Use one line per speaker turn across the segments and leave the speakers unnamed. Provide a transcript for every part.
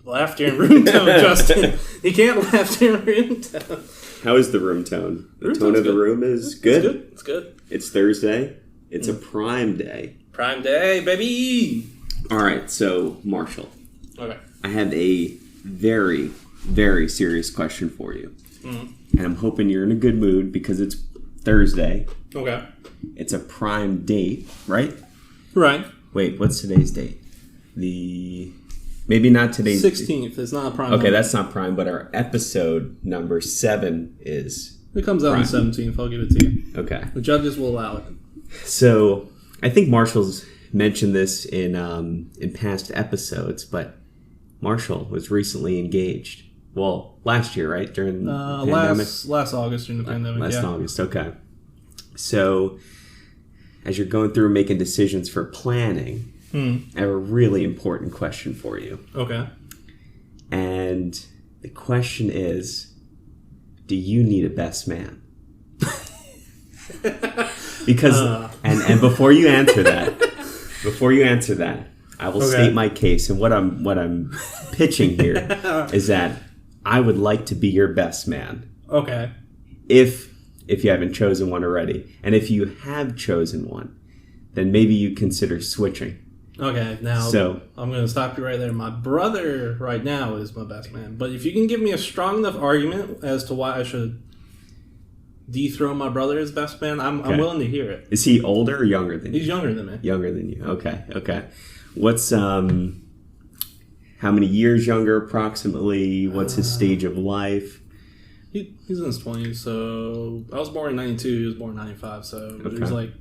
Laugh during room tone, Justin. You can't laugh during room tone.
How is the room tone? The tone of the room is good.
It's good.
It's Thursday. It's a prime day.
Prime day, baby.
All right, so Marshall.
Okay.
I have a very, very serious question for you. Mm-hmm. And I'm hoping you're in a good mood because it's Thursday.
Okay.
It's a prime date, right?
Right.
Wait, what's today's date? Maybe not today's
16th. It's not a prime.
Okay,
number.
that's not prime, but our episode number 7 is.
It comes out
prime.
on the 17th. I'll give it to you.
Okay.
The judges will allow it.
So I think Marshall's mentioned this in past episodes, but Marshall was recently engaged. Well, last year, right? During the pandemic?
Last August during the pandemic,
Last August, okay. So as you're going through making decisions for planning, I have a really important question for you. Okay. And the question is, do you need a best man? Because and before you answer that, I will state my case, and what I'm pitching here is that I would like to be your best man. Okay. If you haven't chosen one already, and if you have chosen one, then maybe you consider switching. Okay, now I'm going to stop you right there. My brother right now is my best man, but if you can give me a strong enough argument as to why I should dethrone my brother as best man, I'm willing to hear it. Is he older or younger than you?
He's younger than me. Younger than you.
Okay. What's how many years younger approximately? What's his stage of life?
He's in his 20s, so I was born in 92, he was born in 95, so there's like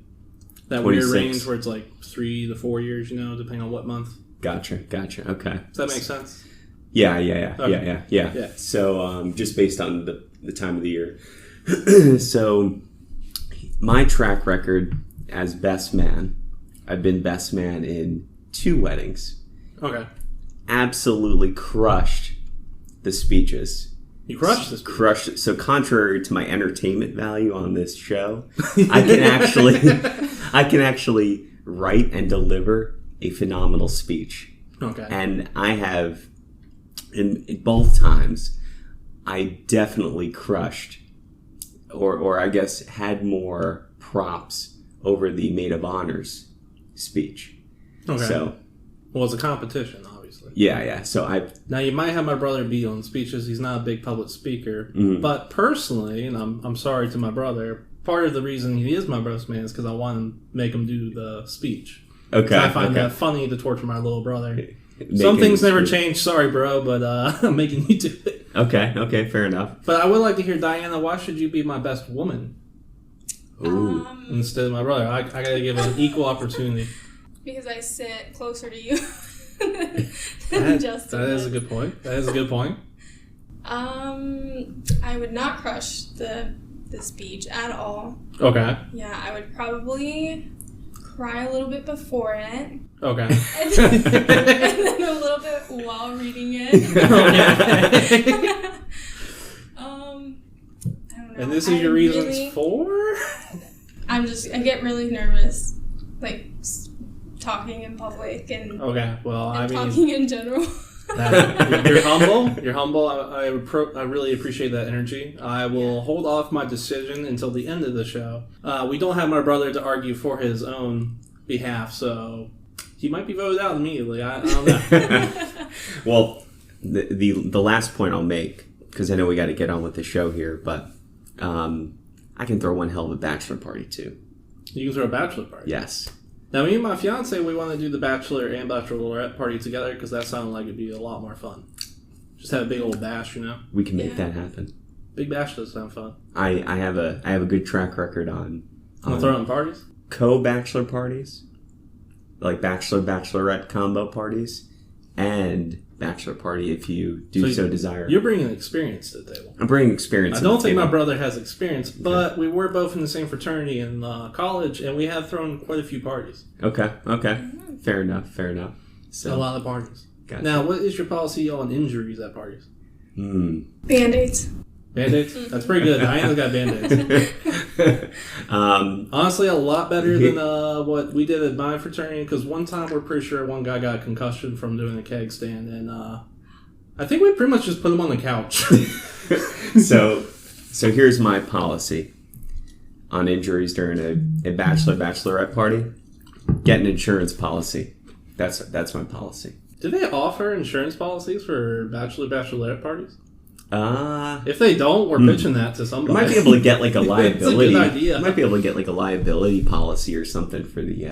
that 26. Weird range where it's like 3 to 4 years, depending on what month.
Gotcha. Okay.
Does that make sense?
Yeah.
Okay.
Yeah. So just based on the time of the year. So my track record as best man, I've been best man in 2 weddings. Okay. Absolutely crushed the speeches.
You crushed the speeches?
Crushed it. So contrary to my entertainment value on this show, I can actually write and deliver a phenomenal speech. Okay. And I have, in both times, I definitely crushed or I guess had more props over the maid of honors speech. Okay. So,
well, it's a competition, obviously.
Yeah. So
now you might have my brother beat on speeches. He's not a big public speaker, but personally, and I'm sorry to my brother, part of the reason he is my best man is because I want to make him do the speech. Okay. I find that funny to torture my little brother. Some things never change. Sorry, bro, but I'm making you do it.
Okay, fair enough.
But I would like to hear, Diana, why should you be my best woman? Ooh. Instead of my brother. I got to give an equal opportunity.
Because I sit closer to you
than Justin. That is a good point.
I would not crush the speech at all.
Okay.
Yeah, I would probably cry a little bit before it.
Okay.
And then a little bit while reading it.
Okay.
I don't know.
And this is your reasons for?
I get really nervous, like talking in public and talking in general.
You're humble. You're humble. I really appreciate that energy. I will hold off my decision until the end of the show. We don't have my brother to argue for his own behalf, so he might be voted out immediately. I don't know.
Well, the last point I'll make, because I know we got to get on with the show here, but I can throw one hell of a bachelor party too.
You can throw a bachelor party?
Yes.
Now, me and my fiance, we want to do the bachelor and bachelorette party together because that sounded like it'd be a lot more fun. Just have a big old bash,
We can make that happen.
Big bash does sound fun.
I have a good track record on
throwing parties?
Co-bachelor parties, like bachelor-bachelorette combo parties, and bachelor party if you do so desire.
You're bringing experience to the table.
I'm bringing experience.
I don't think my brother has experience, but we were both in the same fraternity in college, and we have thrown quite a few parties.
Okay. Fair enough. So
a lot of parties.
Gotcha.
Now, what is your policy on injuries at parties?
Band-Aids.
Band-Aids? That's pretty good. Diana's got Band-Aids. Honestly, a lot better than what we did at my fraternity, because one time we're pretty sure one guy got a concussion from doing a keg stand, and I think we pretty much just put him on the couch.
So here's my policy on injuries during a bachelorette party. Get an insurance policy. That's my policy.
Do they offer insurance policies for bachelorette parties? If they don't, we're pitching that to somebody.
You might be able to get like a liability.
It's a good idea.
You might be able to get like a liability policy or something for the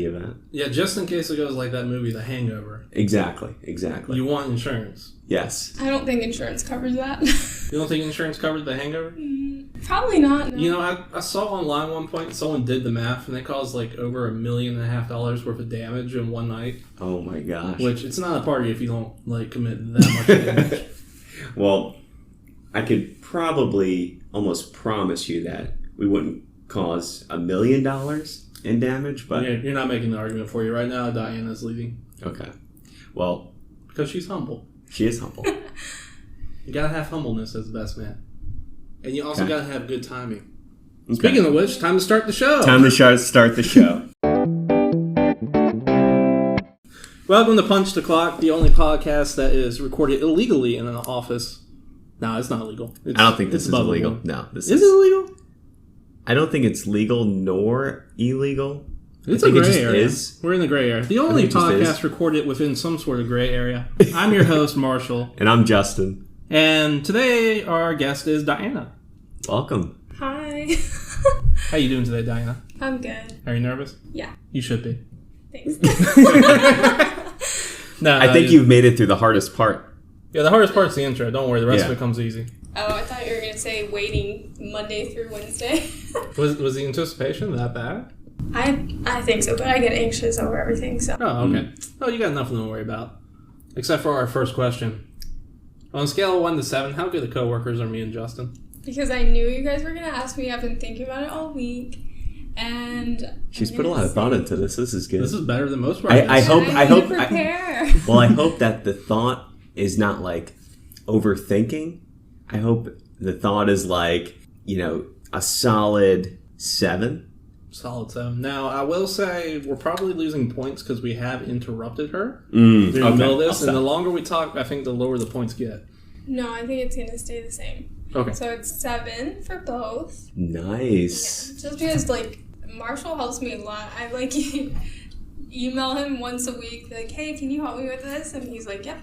event.
Yeah, just in case it goes like that movie, The Hangover.
Exactly.
You want insurance?
Yes.
I don't think insurance covers that.
You don't think insurance covers The Hangover?
Probably not. No.
You know, I saw online one point someone did the math and they caused like over $1.5 million worth of damage in one night.
Oh my gosh!
Which it's not a party if you don't like commit that much damage.
Well, I could probably almost promise you that we wouldn't cause $1 million in damage, but
you're not making the argument for you right now. Diana's leading.
Okay. Well,
because she's humble.
She is humble.
You gotta have humbleness as the best man. And you also gotta have good timing. Okay. Speaking of which, time to start the show.
Start the show.
Welcome to Punch the Clock, the only podcast that is recorded illegally in an office. No, it's not illegal.
I don't think this is illegal. No,
is it illegal?
I don't think it's legal nor illegal.
It's a gray area. We're in the gray area. The only podcast recorded within some sort of gray area. I'm your host, Marshall.
And I'm Justin.
And today our guest is Diana.
Welcome.
Hi.
How you doing today, Diana?
I'm good.
Are you nervous?
Yeah.
You should be.
Thanks.
I think you've made it through the hardest part.
Yeah, the hardest part's the intro. Don't worry, the rest of it comes easy.
Oh, I thought you were going to say waiting Monday through Wednesday.
Was the anticipation that bad?
I think so, but I get anxious over everything, so.
Oh, okay. Oh, you got nothing to worry about. Except for our first question. On a scale of 1 to 7, how good of coworkers are me and Justin?
Because I knew you guys were going to ask me. I've been thinking about it all week. And
she's put a lot of thought into this. This is good.
This is better than most.
I hope
Well,
I hope that the thought is not like overthinking. I hope the thought is like, a solid 7.
Solid 7. Now, I will say we're probably losing points because we have interrupted her through the middle of this. And the longer we talk, I think the lower the points get.
No, I think it's going to stay the same.
Okay.
So it's 7 for both.
Nice.
Yeah. Just because, Marshall helps me a lot. I, email him once a week, hey, can you help me with this? And he's like, yep.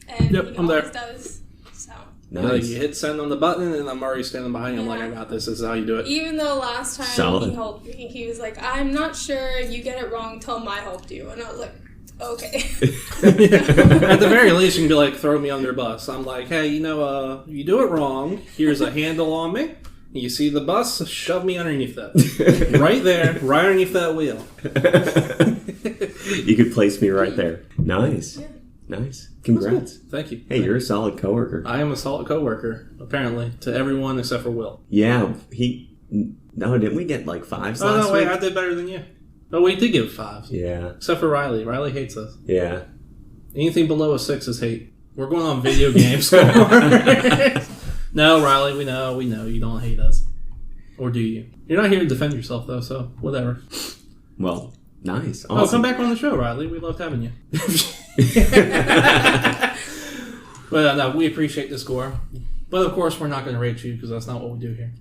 And he
I'm
always
there.
Does. So.
Nice. You hit send on the button, and I'm already standing behind you. I'm I got this. This is how you do it.
Even though last time he helped me, he was like, I'm not sure you get it wrong. Tell him I helped you. And I was like, okay.
At the very least, you can be like, throw me under a bus. I'm like, hey, you do it wrong. Here's a handle on me. You see the bus? Shove me underneath that. Right there, right underneath that wheel.
You could place me right there. Nice. Yeah. Nice. Congrats.
Cool. Thank you.
Hey, you're a solid coworker.
I am a solid coworker, apparently, to everyone except for Will.
Yeah, didn't we get 5s last week?
Oh, no, wait, I did better than you. Oh, we did give 5s.
Yeah.
Except for Riley. Riley hates us.
Yeah.
Anything below a 6 is hate. We're going on video game score. No, Riley, we know you don't hate us. Or do you? You're not here to defend yourself, though, so whatever.
Well, nice. Awesome.
Oh, come back on the show, Riley. We loved having you. But no, we appreciate the score. But, of course, we're not going to rate you because that's not what we do here.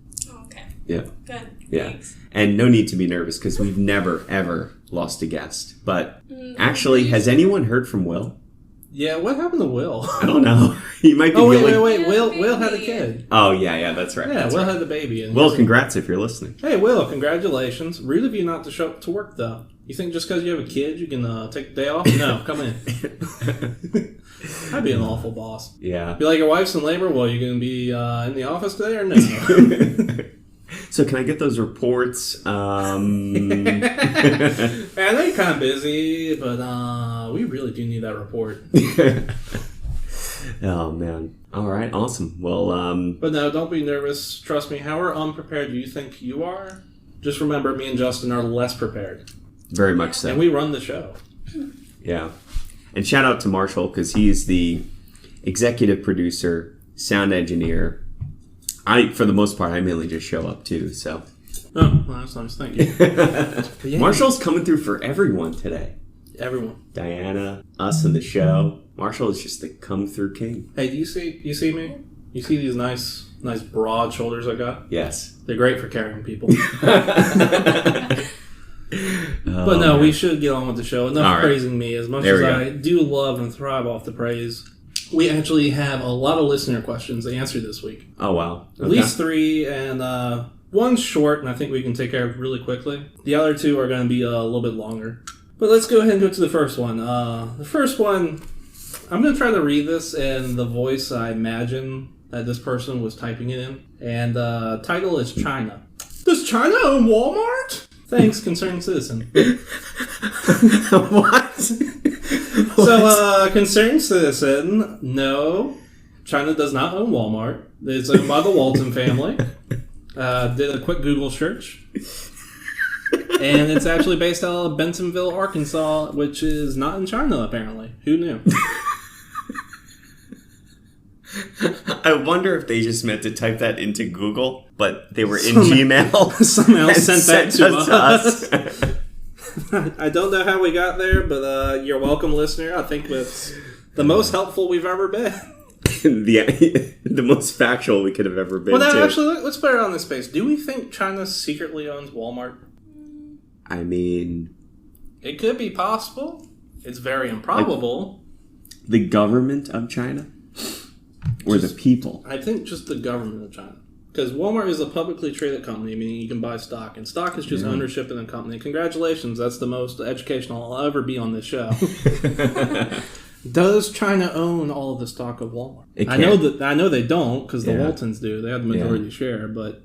Okay.
Yeah.
Good.
Yeah.
Thanks.
And no need to be nervous because we've never, ever lost a guest. But actually, has anyone heard from Will?
Yeah, what happened to Will?
I don't know. He might be.
Oh, wait. Will had a kid.
Oh, yeah, that's right.
Yeah, Will had the baby. And
Will, congrats if you're listening.
Hey, Will, congratulations. Rude of you not to show up to work, though. You think just because you have a kid, you can take the day off? No, come in. I'd be an awful boss.
Yeah.
Be like, your wife's in labor? Well, you going to be in the office today or no?
So can I get those reports? I
know you're kind of busy, but we really do need that report.
Oh, man. All right. Awesome. Well,
But no, don't be nervous. Trust me. How unprepared do you think you are? Just remember, me and Justin are less prepared.
Very much so.
And we run the show.
Yeah. And shout out to Marshall because he's the executive producer, sound engineer. For the most part, I mainly just show up too, so.
Oh, well, that's nice. Thank you.
Marshall's coming through for everyone today.
Everyone.
Diana, us in the show. Marshall is just the come-through king.
Hey, do you see me? You see these nice broad shoulders I got?
Yes.
They're great for carrying people. But no, we should get on with the show. Enough praising me. As much as I do love and thrive off the praise, we actually have a lot of listener questions to answer this week.
Oh, wow.
At least 3, and one's short, and I think we can take care of really quickly. The other 2 are going to be a little bit longer. But let's go ahead and go to the first one. The first one, I'm going to try to read this in the voice I imagine that this person was typing it in. And the title is China. Does China own Walmart? Thanks, concerned citizen.
What?
So, concerned citizen, no, China does not own Walmart. It's owned by the Walton family. Did a quick Google search. And it's actually based out of Bentonville, Arkansas, which is not in China, apparently. Who knew?
I wonder if they just meant to type that into Google, but they were in Gmail.
Somehow sent that to us. I don't know how we got there, but you're welcome, listener. I think that's the most helpful we've ever been.
the most factual we could have ever been.
Well, actually, let's put it on this space. Do we think China secretly owns Walmart?
I mean,
it could be possible. It's very improbable.
Like the government of China? Or the people? I
think just the government of China. Because Walmart is a publicly traded company, meaning you can buy stock. And stock is just ownership in a company. Congratulations, that's the most educational I'll ever be on this show. Does China own all of the stock of Walmart? I know they don't, because the Waltons do. They have the majority share, but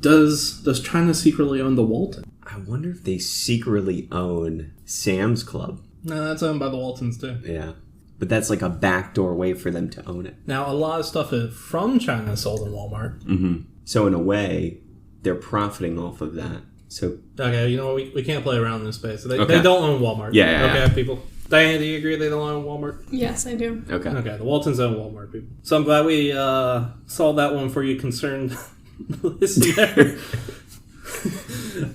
does China secretly own the Walton?
I wonder if they secretly own Sam's Club.
No, that's owned by the Waltons too.
Yeah. But that's like a backdoor way for them to own it.
Now, a lot of stuff from China is sold in Walmart.
Mm-hmm. So in a way, they're profiting off of that. So
okay, you know what? We can't play around in this space. They don't own Walmart.
Yeah.
People. Diana, do you agree they don't own Walmart?
Yes, I do.
Okay,
the Waltons own Walmart, people. So I'm glad we solved that one for you, concerned listener.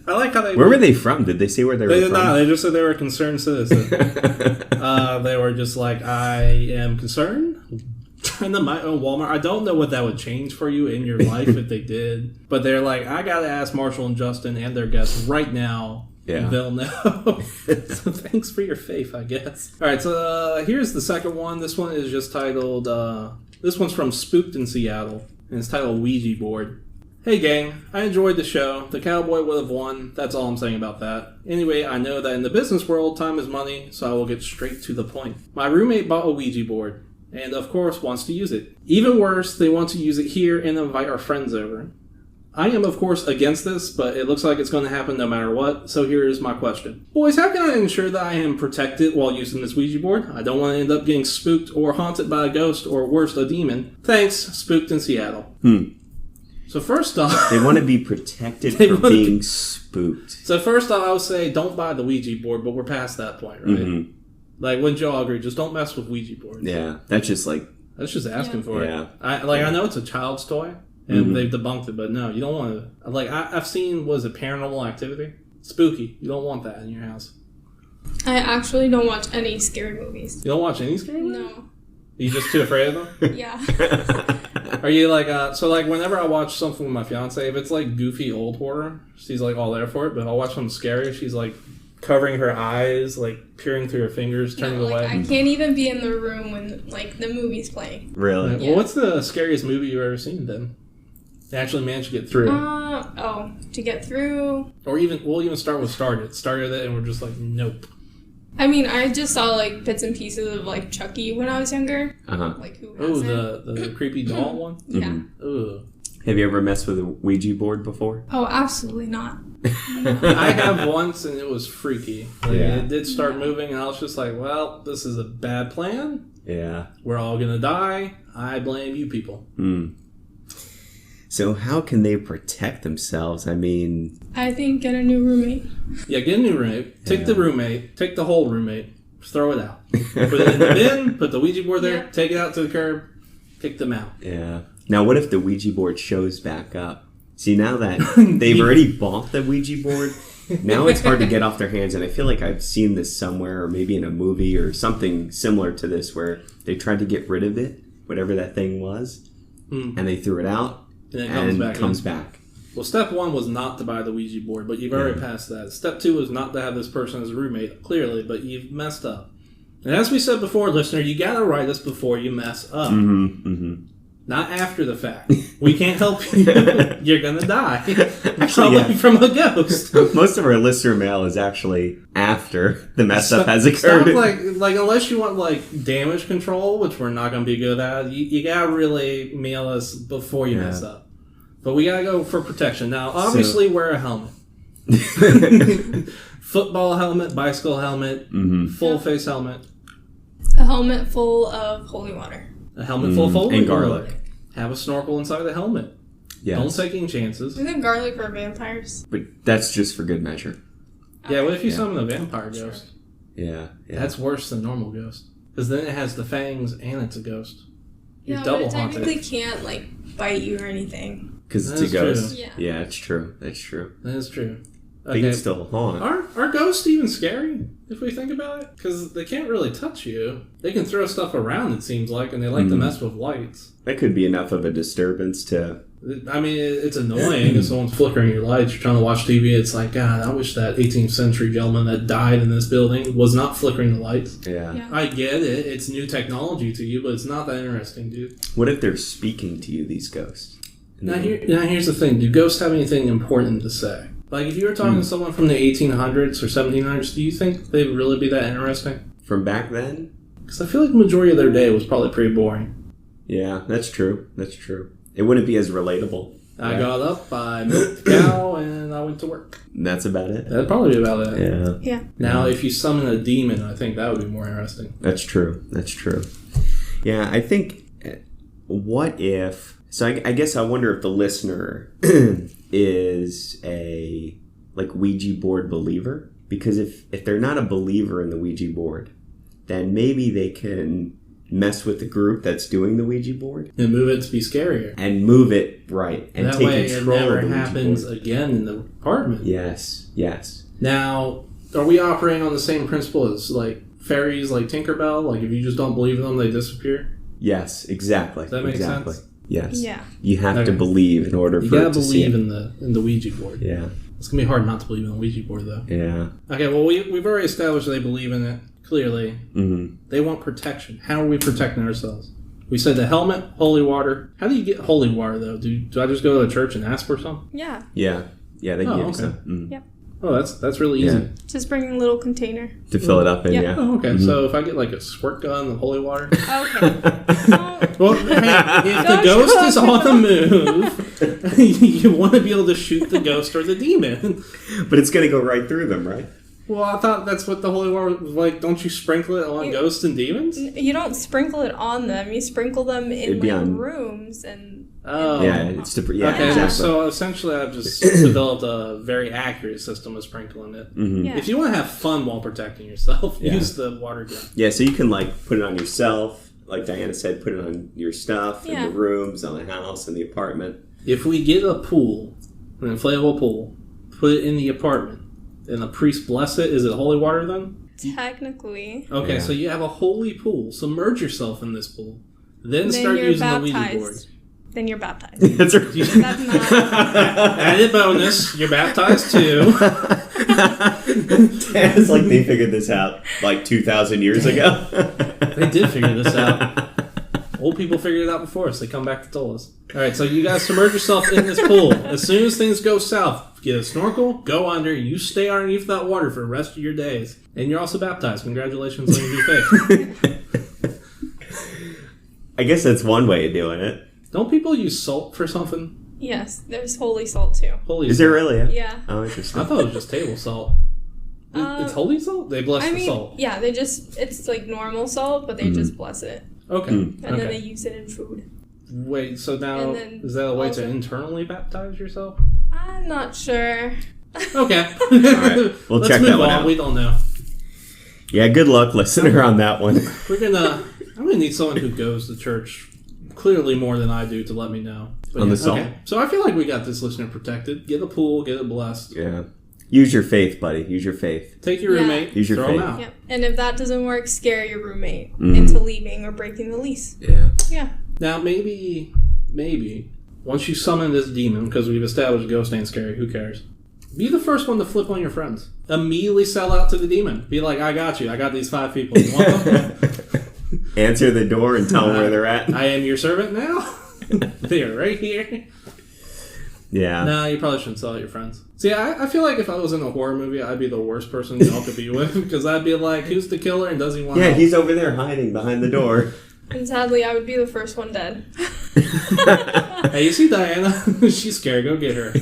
I like how they...
Where were they from? Did they say where they were from? They did not.
They just said they were a concerned citizen. They were just like, I am concerned. China might own Walmart. I don't know what that would change for you in your life if they did. But they're like, I got to ask Marshall and Justin and their guests right now. Yeah. They'll know. So thanks for your faith, I guess. All right, so here's the second one. This one is just titled... this one's from Spooked in Seattle. And it's titled Ouija Board. Hey gang, I enjoyed the show. The cowboy would have won. That's all I'm saying about that. Anyway, I know that in the business world, time is money, so I will get straight to the point. My roommate bought a Ouija board, and of course wants to use it. Even worse, they want to use it here and invite our friends over. I am of course against this, but it looks like it's going to happen no matter what, so here is my question. Boys, how can I ensure that I am protected while using this Ouija board? I don't want to end up getting spooked or haunted by a ghost or worse, a demon. Thanks, Spooked in Seattle. So first off...
They want to be protected from being spooked.
So first off, I would say don't buy the Ouija board, but we're past that point, right? Mm-hmm. Like, wouldn't you all agree? Just don't mess with Ouija boards.
Yeah, that's just like...
That's just asking for it. I know it's a child's toy, and they've debunked it, but no, you don't want to... Like, I've seen, Paranormal Activity? Spooky. You don't want that in your house.
I actually don't watch any scary movies.
You don't watch any scary movies?
No.
Are you just too afraid of them?
Yeah.
Are you like, whenever I watch something with my fiance, if it's like goofy old horror, she's like all there for it, but if I watch something scary, she's like covering her eyes, like peering through her fingers, turning away.
I can't even be in the room when like the movie's playing.
Really?
Yeah. Well, what's the scariest movie you've ever seen then? They actually managed to get through.
To get through.
Or we'll even start with Started it, and we're just like, nope.
I mean, I just saw like bits and pieces of like Chucky when I was younger. Like who hasn't?
The creepy doll one?
Yeah.
Ugh.
Have you ever messed with a Ouija board before?
Oh, absolutely not.
I have once, and it was freaky. It did start moving, and I was just like, well, this is a bad plan.
Yeah.
We're all going to die. I blame you people.
So how can they protect themselves? I mean...
I think get a new roommate.
Yeah, get a new roommate. Take the roommate. Take the whole roommate. Just throw it out. Put it in the bin. Put the Ouija board there. Take it out to the curb. Kick them out.
Yeah. Now, what if the Ouija board shows back up? See, now that they've already bought the Ouija board, Now it's hard to get off their hands, and I feel like I've seen this somewhere, or maybe in a movie or something similar to this, where they tried to get rid of it, whatever that thing was, and they threw it out, and it comes back.
Well, step 1 was not to buy the Ouija board, but you've already passed that. Step 2 was not to have this person as a roommate, clearly, but you've messed up. And as we said before, listener, you gotta write us before you mess up. Not after the fact. We can't help you. You're gonna die. Probably from a ghost.
Most of our listener mail is actually after the mess up has occurred.
Like unless you want damage control, which we're not gonna be good at, you gotta really mail us before you mess up. But we gotta go for protection. Now, obviously, wear a helmet. Football helmet, bicycle helmet, full face helmet.
A helmet full of holy water.
A helmet full of holy water.
And garlic.
Have a snorkel inside the helmet.
Yes.
Don't take any chances.
Isn't garlic for vampires?
But that's just for good measure.
Yeah, what if you summon a vampire ghost?
Yeah.
That's worse than normal ghost. Because then it has the fangs and it's a ghost. You're
double
but it
haunted. Technically can't bite you or anything.
Because it's a ghost. Yeah, it's true. That's true.
That is true.
They can still haunt.
Are ghosts even scary, if we think about it? Because they can't really touch you. They can throw stuff around, it seems like, and they like to mess with lights.
That could be enough of a disturbance to...
I mean, it's annoying if someone's flickering your lights. You're trying to watch TV. It's like, God, I wish that 18th century gentleman that died in this building was not flickering the lights.
Yeah.
I get it. It's new technology to you, but it's not that interesting, dude.
What if they're speaking to you, these ghosts?
Now here's the thing. Do ghosts have anything important to say? Like, if you were talking to someone from the 1800s or 1700s, do you think they'd really be that interesting?
From back then?
Because I feel like the majority of their day was probably pretty boring.
Yeah, that's true. That's true. It wouldn't be as relatable.
I got up, I milked the cow, and I went to work.
That's about it?
That'd probably be about it.
Yeah.
Now, if you summon a demon, I think that would be more interesting.
That's true. That's true. Yeah, I think... What if... So I guess I wonder if the listener is a Ouija board believer, because if they're not a believer in the Ouija board, then maybe they can mess with the group that's doing the Ouija board
and move it to be scarier
and move it right and
that
take
way
control
it never
of the Ouija
happens
board.
Again in the apartment.
Yes.
Now, are we operating on the same principle as fairies, like Tinkerbell? Like if you just don't believe in them, they disappear.
Yes, exactly.
Does that make sense?
Yes.
Yeah.
You have to believe in order for it to see it.
You gotta believe in the Ouija board.
Yeah.
It's gonna be hard not to believe in the Ouija board, though.
Yeah.
Okay, well, we've already established they believe in it, clearly.
Mm-hmm.
They want protection. How are we protecting ourselves? We said the helmet, holy water. How do you get holy water, though? Do I just go to a church and ask for some?
Yeah.
Yeah, they give you some. Mm.
Yep.
Oh, that's really easy.
Yeah.
Just bring a little container.
To fill it up in,
Yeah.
Oh, okay.
Mm-hmm.
So if I get a squirt gun of holy water...
Okay.
Well, hey, if the ghost is on the move, you want to be able to shoot the ghost or the demon.
But it's going to go right through them, right?
Well, I thought that's what the holy water was like. Don't you sprinkle it on ghosts and demons?
You don't sprinkle it on them. You sprinkle them in rooms and...
Oh.
Yeah, it's to... Yeah,
okay,
exactly.
so essentially I've just developed a very accurate system of sprinkling it.
Mm-hmm.
Yeah.
If you want to have fun while protecting yourself, use the water gun.
Yeah, so you can put it on yourself, like Diana said, put it on your stuff in the rooms, on the house, in the apartment.
If we get a pool, an inflatable pool, put it in the apartment, and the priest bless it, is it holy water then?
Technically.
Okay, so you have a holy pool. Submerge yourself in this pool. Then start using the Ouija board.
Then you're baptized.
That's right.
That's not...
Added bonus, you're baptized too.
It's like they figured this out 2,000 years ago.
They did figure this out. Old people figured it out before us. They come back to tell us. All right, so you guys submerge yourself in this pool. As soon as things go south, get a snorkel, go under, you stay underneath that water for the rest of your days. And you're also baptized. Congratulations on your new faith.
I guess that's one way of doing it.
Don't people use salt for something?
Yes, there's holy salt too.
Is there really?
Yeah.
Oh, interesting.
I thought it was just table salt. It's holy salt? They bless the salt.
Yeah, it's like normal salt, but they just bless it.
Okay.
And then they use it in food.
Wait, so now, is that a way to internally baptize yourself?
I'm not sure.
Okay.
All right. We'll check that one out.
We don't know.
Yeah, good luck, listener, on that one.
I'm gonna need someone who goes to church clearly more than I do to let me know. But
on the salt?
Okay. So I feel like we got this listener protected. Get a pool, get it blessed.
Yeah. Use your faith, buddy. Use your faith.
Take your roommate.
Use your
throw
faith.
him out.
Yeah. And if that doesn't work, scare your roommate into leaving or breaking the lease.
Yeah.
Now, maybe, once you summon this demon, because we've established ghost ain't scary, who cares? Be the first one to flip on your friends. Immediately sell out to the demon. Be like, I got you. I got these 5 people. You want them?
Answer the door and tell them where they're at.
I am your servant now. They are right here.
Yeah.
No, you probably shouldn't sell out your friends. See, I feel like if I was in a horror movie, I'd be the worst person y'all could be with, because I'd be like, who's the killer and does he want help?
He's over there hiding behind the door.
And sadly, I would be the first one dead.
Hey, you see Diana? She's scared. Go get her.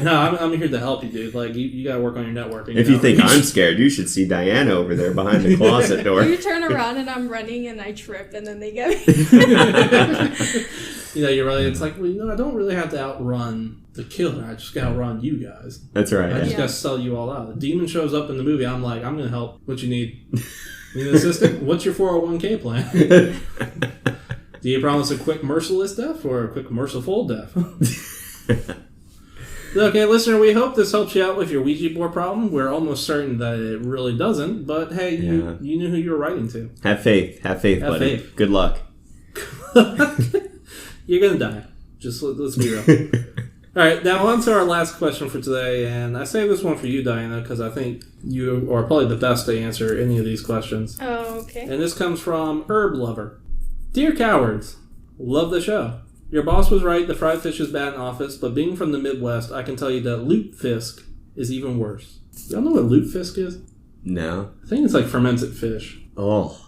No, I'm here to help you, dude. Like, you gotta work on your networking.
If you think I'm scared, you should see Diana over there behind the closet door.
You turn around and I'm running and I trip and then they get me.
You're running. It's like, well, I don't really have to outrun the killer. I just gotta outrun you guys.
That's right.
I just gotta sell you all out. The demon shows up in the movie. I'm like, I'm gonna help. What you need? Need an assistant? What's your 401k plan? Do you promise a quick merciless death or a quick merciful death? Okay, listener, we hope this helps you out with your Ouija board problem. We're almost certain that it really doesn't, but hey, you knew who you were writing to.
Have faith. Have faith, buddy.
Faith.
Good luck.
You're gonna die. Just let's be real. All right, now on to our last question for today, and I save this one for you, Diana, because I think you are probably the best to answer any of these questions.
Oh, okay.
And this comes from Herb Lover. Dear cowards, love the show. Your boss was right, the fried fish is bad in office, but being from the Midwest, I can tell you that lutefisk is even worse. Y'all know what lutefisk is?
No.
I think it's like fermented fish.
Oh.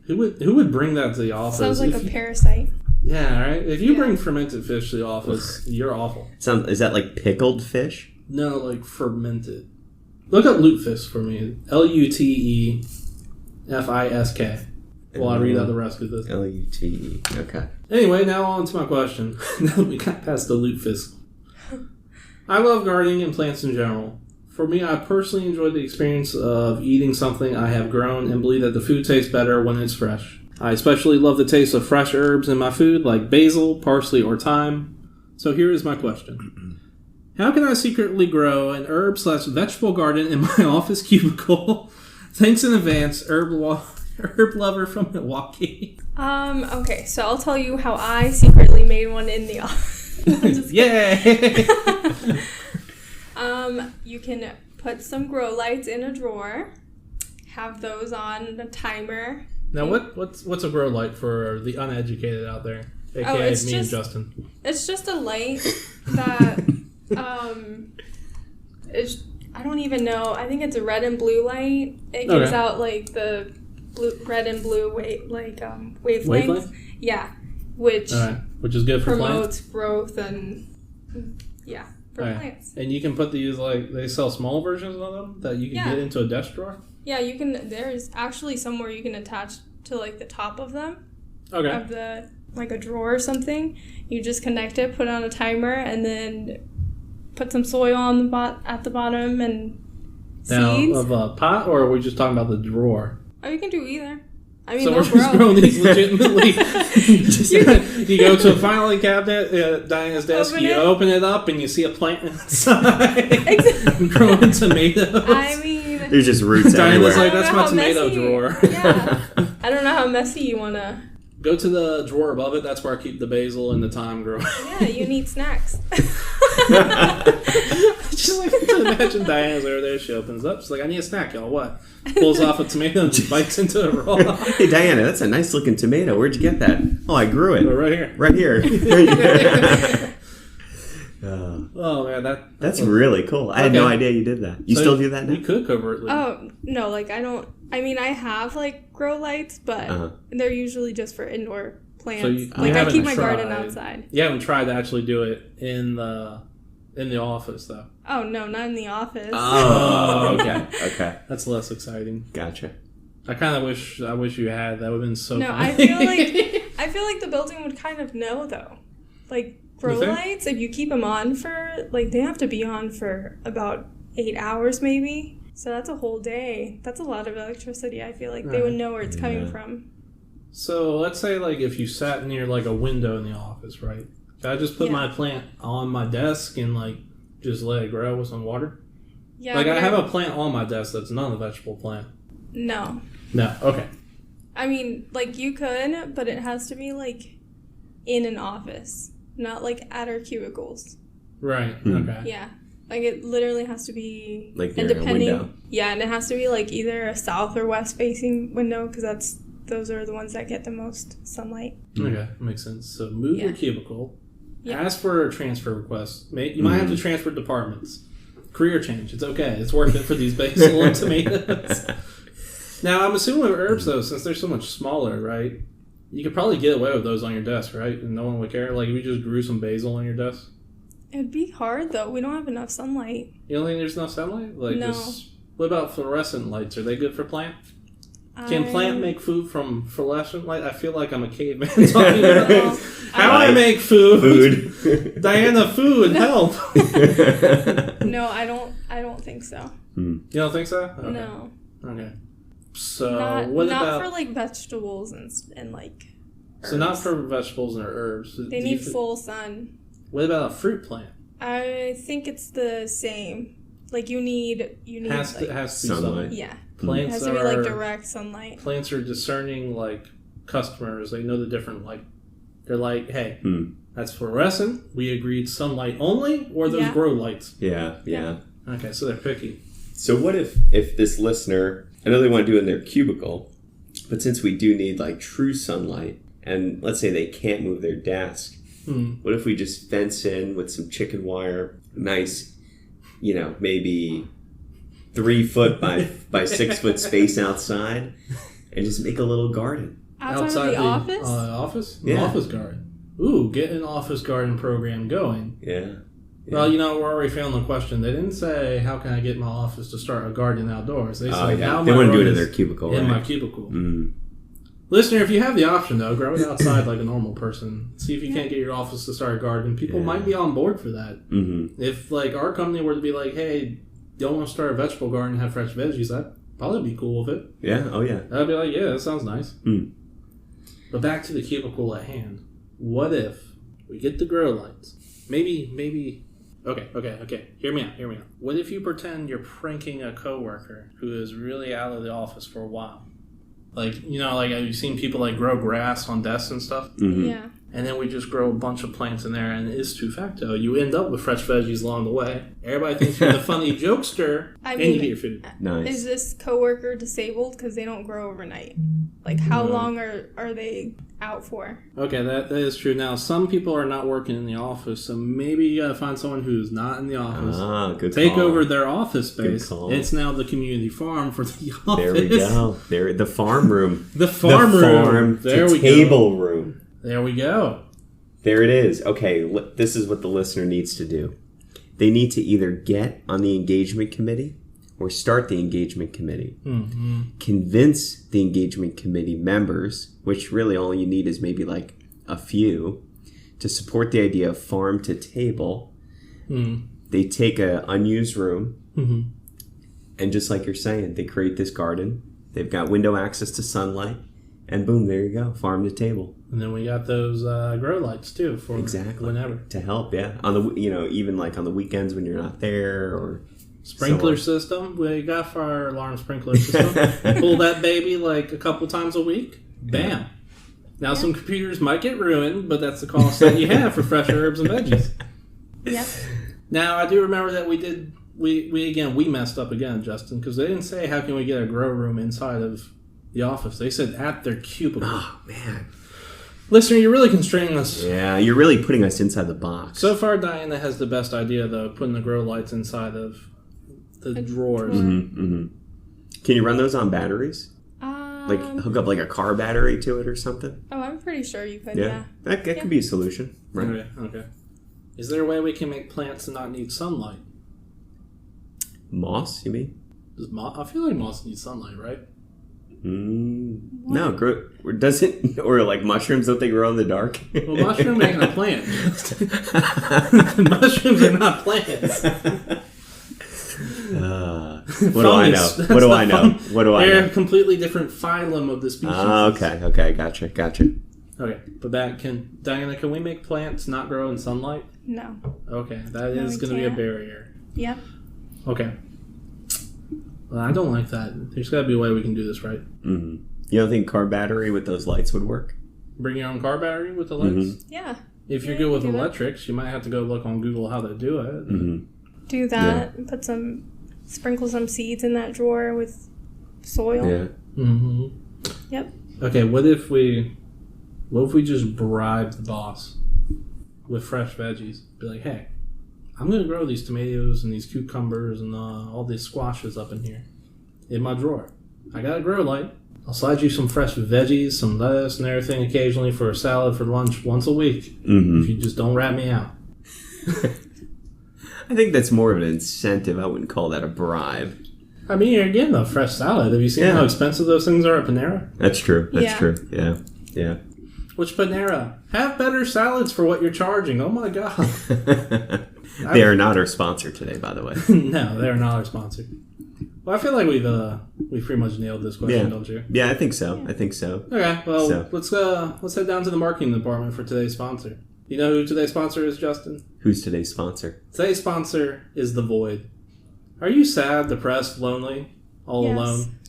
Who would bring that to the office?
Sounds like a parasite.
Yeah, right? If you bring fermented fish to the office, you're awful.
Is that like pickled fish?
No, like fermented. Look up lutefisk for me. Lutefisk. While I read out the rest of this.
Lute. Okay.
Anyway, now on to my question. Now that we got past the lutefisk. I love gardening and plants in general. For me, I personally enjoy the experience of eating something I have grown and believe that the food tastes better when it's fresh. I especially love the taste of fresh herbs in my food, like basil, parsley, or thyme. So here is my question. How can I secretly grow an herb/vegetable garden in my office cubicle? Thanks in advance, herb lover from Milwaukee.
Okay, so I'll tell you how I secretly made one in the office.
Yay!
You can put some grow lights in a drawer, have those on a timer.
Now, what's a grow light for the uneducated out there? AKA me and Justin.
It's just a light that, I don't even know. I think it's a red and blue light. It gives out like the red and blue wavelengths. Yeah, which
is good for
promotes
plants?
growth and for plants.
And you can put these they sell small versions of them that you can get into a desk drawer.
Yeah, you can. There's actually somewhere you can attach to like the top of them.
Okay.
Of the like a drawer or something. You just connect it, put it on a timer, and then put some soil on at the bottom and seeds.
Now, of a pot, or are we just talking about the drawer?
Oh, you can do either. I mean,
so we're just growing these legitimately. You go to a filing cabinet at Diana's desk, open it up, and you see a plant inside. Growing tomatoes.
I mean,
there's just roots everywhere.
Diana's like, that's my tomato drawer.
Yeah. I don't know how messy you want to.
Go to the drawer above it. That's where I keep the basil and the thyme growing.
Yeah, you need snacks.
Just like to imagine Diana's over there. She opens up. She's like, I need a snack, y'all. What? Pulls off a tomato and just bites into it raw.
Hey, Diana, that's a nice looking tomato. Where'd you get that? Oh, I grew it.
Right here.
Right here.
Oh, man.
That's really cool. I had no idea you did that. You still do that now?
You could covertly.
Oh, no. Like, I don't. I mean, I have, like, grow lights, but they're usually just for indoor plants. So I keep my garden outside.
You haven't tried to actually do it in the office, though?
Oh, no, not in the office.
Oh, okay.
Okay.
That's less exciting.
Gotcha.
I kind of wish you had. That would have been so
No,
funny.
I feel like the building would kind of know, though. Like, grow lights, if you keep them on for, like, they have to be on for about 8 hours, maybe. So that's a whole day. That's a lot of electricity. I feel like they would know where it's coming from.
So let's say, like, if you sat near, like, a window in the office, right? Could I just put my plant on my desk and, like, just let it grow with some water?
Yeah.
Like, I have a plant on my desk that's not a vegetable plant.
No.
No, okay.
I mean, like, you could, but it has to be, like, in an office, not, like, at our cubicles.
Right, okay.
Yeah. Like, it literally has to be...
Like, near a window.
Yeah, and it has to be, like, either a south or west-facing window, because those are the ones that get the most sunlight.
Okay, makes sense. So, move your cubicle.
Yeah.
Ask for a transfer request. You might have to transfer departments. Career change. It's okay. It's worth it for these basil and tomatoes. Now, I'm assuming with herbs, though, since they're so much smaller, right? You could probably get away with those on your desk, right? And no one would care. Like, if you just grew some basil on your desk.
It'd be hard, though. We don't have enough sunlight.
You don't think there's enough sunlight? Like,
no.
What about fluorescent lights? Are they good for plant? Can plant make food from fluorescent light? I feel like I'm a caveman talking about this. How do I make food? Diana, food, help.
No, I don't think so.
You don't think so? Okay.
No.
Okay. So
not
about
for like vegetables and like herbs.
So not for vegetables and herbs.
They need full sun.
What about a fruit plant?
I think it's the same. Like you need
has to be sunlight.
Yeah.
Plants
it has to be like direct sunlight.
Plants are discerning like customers. They know the different like they're like, hey, that's fluorescent. We agreed sunlight only, or those grow lights.
Yeah.
Okay, so they're picky.
So what if this listener, I know they want to do it in their cubicle, but since we do need like true sunlight, and let's say they can't move their desk, what if we just fence in with some chicken wire, nice, maybe 3 foot by 6 foot space outside, and just make a little garden
outside the office?
Office?
Yeah.
An office garden. Ooh, get an office garden program going.
Yeah.
Well, we're already failing the question. They didn't say, how can I get my office to start a garden outdoors? They said,
they want to do it in their cubicle,
in
right?
my cubicle. Listener, if you have the option, though, grow it outside like a normal person. See if you can't get your office to start a garden. People might be on board for that. If, like, our company were to be like, hey, y'all want to start a vegetable garden and have fresh veggies, that'd probably be cool with it.
Yeah, oh yeah.
I'd be like, yeah, that sounds nice. But back to the cubicle at hand. What if we get the grow lights? Maybe... Okay. Hear me out. What if you pretend you're pranking a coworker who is really out of the office for a while? Like, have you seen people like grow grass on desks and stuff?
Yeah.
And then we just grow a bunch of plants in there, and it is to facto. You end up with fresh veggies along the way. Everybody thinks you're the funny jokester, and you get your food.
Nice.
Is this coworker disabled because they don't grow overnight? Like, how long are they out for?
Okay, that is true. Now, some people are not working in the office, so maybe you gotta find someone who's not in the office.
Good
Take
call.
over their office space.
Good call.
It's now the community farm for the office.
There we go. The farm room.
The farm room.
There we table room.
There we go.
There it is. Okay, this is what the listener needs to do. They need to either get on the engagement committee or start the engagement committee. Convince the engagement committee members, which really all you need is maybe like a few, to support the idea of farm to table. They take an unused room, and just like you're saying, they create this garden. They've got window access to sunlight, and boom, there you go, farm to table.
And then we got those grow lights too for whenever
to help. Yeah, on the even like on the weekends when you're not there, or
sprinkler system. We got for our alarm sprinkler system. Pull that baby like a couple times a week. Bam. Now some computers might get ruined, but that's the cost that you have for fresh herbs and veggies.
Yep.
Now I do remember that we messed up again, Justin, because they didn't say how can we get a grow room inside of the office. They said at their cubicle.
Oh man.
Listener, you're really constraining us.
Yeah, you're really putting us inside the box.
So far, Diana has the best idea, though, putting the grow lights inside of the drawers.
Can you run those on batteries? Like hook up like a car battery to it or something?
Oh, I'm pretty sure you could, yeah.
That could be a solution. Right.
Okay. Is there a way we can make plants not need sunlight?
Moss, you mean?
I feel like moss needs sunlight, right?
No, does it? Or like mushrooms, don't they grow in the dark?
Well, mushroom ain't a plant. Mushrooms are not plants.
What do I know? What do I know?
They're a completely different phylum of the species.
Okay, gotcha.
Okay, but Diana, can we make plants not grow in sunlight?
No.
Okay, that is going to be a barrier.
Yep.
Okay. Well, I don't like that. There's got to be a way we can do this right.
Mm-hmm. You don't think car battery with those lights would work?
Bring your own car battery with the lights?
Mm-hmm. Yeah.
If you're good with electrics, you might have to go look on Google how to do it.
Mm-hmm.
Do that. Yeah. Sprinkle some seeds in that drawer with soil.
Yeah.
Mm-hmm.
Yep.
Okay, what if we just bribe the boss with fresh veggies? Be like, hey, I'm going to grow these tomatoes and these cucumbers and all these squashes up in here in my drawer. I got a grow light. I'll slide you some fresh veggies, some lettuce and everything occasionally for a salad for lunch once a week.
Mm-hmm.
If you just don't rat me out.
I think that's more of an incentive. I wouldn't call that a bribe.
I mean, you're getting a fresh salad. Have you seen how expensive those things are at Panera?
That's true. That's true. Yeah. Yeah.
Which Panera? Have better salads for what you're charging. Oh my God.
They are not our sponsor today, by the way.
No, they are not our sponsor. Well, I feel like we've pretty much nailed this question, don't you?
Yeah, I think so. Yeah. I think so.
Okay, well, let's head down to the marketing department for today's sponsor. You know who today's sponsor is, Justin?
Who's today's sponsor?
Today's sponsor is The Void. Are you sad, depressed, lonely, all alone?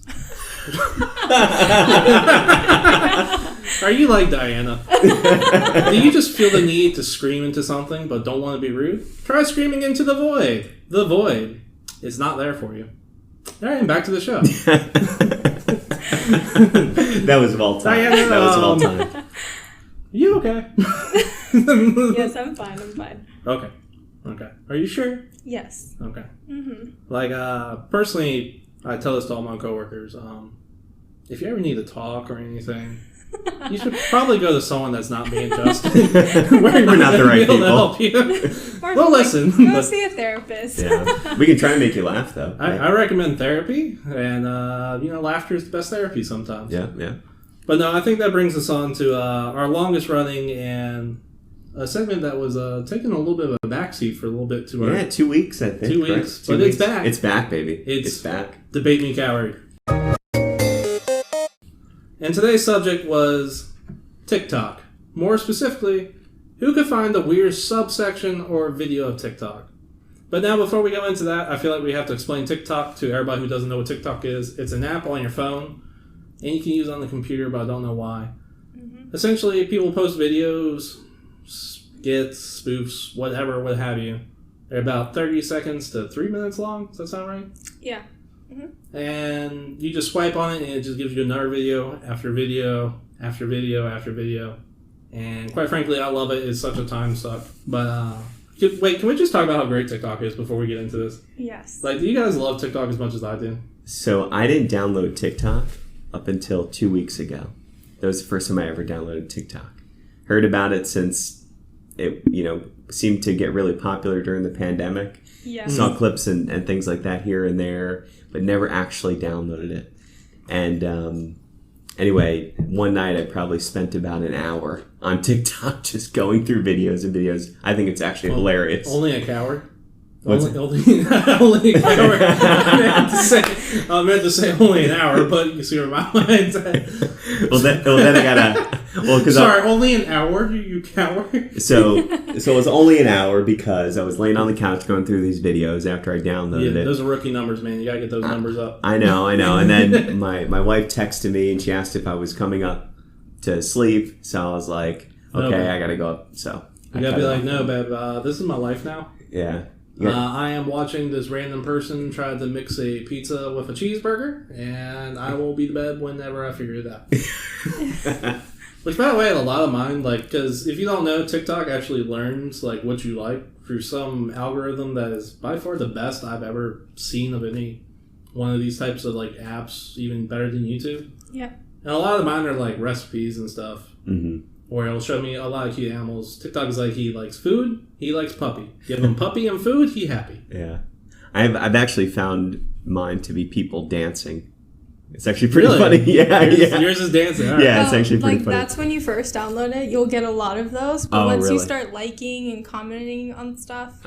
Are you like Diana? Do you just feel the need to scream into something but don't want to be rude? Try screaming into the void. The void is not there for you. All right, and back to the show.
That was of all time.
Diana,
that was of all time.
You okay?
Yes, I'm fine.
Okay. Are you sure?
Yes.
Okay.
Mm-hmm.
Like, personally, I tell this to all my coworkers. If you ever need to talk or anything, you should probably go to someone that's not me and Justin.
We're not the right people.
To help you. Well, listen.
Go see a therapist.
Yeah. We can try and make you laugh, though.
I recommend therapy, and laughter is the best therapy sometimes.
Yeah.
But no, I think that brings us on to our longest running and a segment that was taking a little bit of a backseat for a little bit to our...
2 weeks, I think.
2 weeks, but it's back.
It's back, baby. It's back.
Debate Me Coward. And today's subject was TikTok. More specifically, who could find the weird subsection or video of TikTok? But now, before we go into that, I feel like we have to explain TikTok to everybody who doesn't know what TikTok is. It's an app on your phone, and you can use it on the computer, but I don't know why. Mm-hmm. Essentially, people post videos, skits, spoofs, whatever, what have you. They're about 30 seconds to 3 minutes long. Does that sound right?
Yeah. Mm-hmm.
And you just swipe on it, and it just gives you another video after video after video after video. And quite frankly, I love it. It's such a time suck. But, wait, can we just talk about how great TikTok is before we get into this?
Yes.
Like, do you guys love TikTok as much as I do?
So, I didn't download TikTok up until 2 weeks ago. That was the first time I ever downloaded TikTok. Heard about it since it, seemed to get really popular during the pandemic.
Yeah.
Saw clips and things like that here and there, but never actually downloaded it. And anyway, one night I probably spent about an hour on TikTok just going through videos and videos. I think it's actually hilarious.
Only a coward?
What's
only a coward. I meant to say only an hour, but you see where my mind's at.
Well, then I gotta...
Sorry, only an hour, you coward?
So it was only an hour because I was laying on the couch going through these videos after I downloaded it.
Those are rookie numbers, man. You gotta get those numbers up.
I know. And then my wife texted me and she asked if I was coming up to sleep. So I was like, okay, I gotta go up. So
you gotta be like, no, babe, this is my life now.
Yeah.
I am watching this random person try to mix a pizza with a cheeseburger, and I will be to bed whenever I figure it out. Which, by the way, a lot of mine, because if you don't know, TikTok actually learns, what you like through some algorithm that is by far the best I've ever seen of any one of these types of, apps, even better than YouTube.
Yeah.
And a lot of mine are, recipes and stuff.
Mm-hmm.
Or it'll show me a lot of cute animals. TikTok is he likes food, he likes puppy. Give him puppy and food, he happy.
Yeah. I've actually found mine to be people dancing. It's actually pretty funny. Yeah,
yours is dancing. Right.
Yeah, it's actually pretty funny.
That's when you first download it, you'll get a lot of those. But once you start liking and commenting on stuff,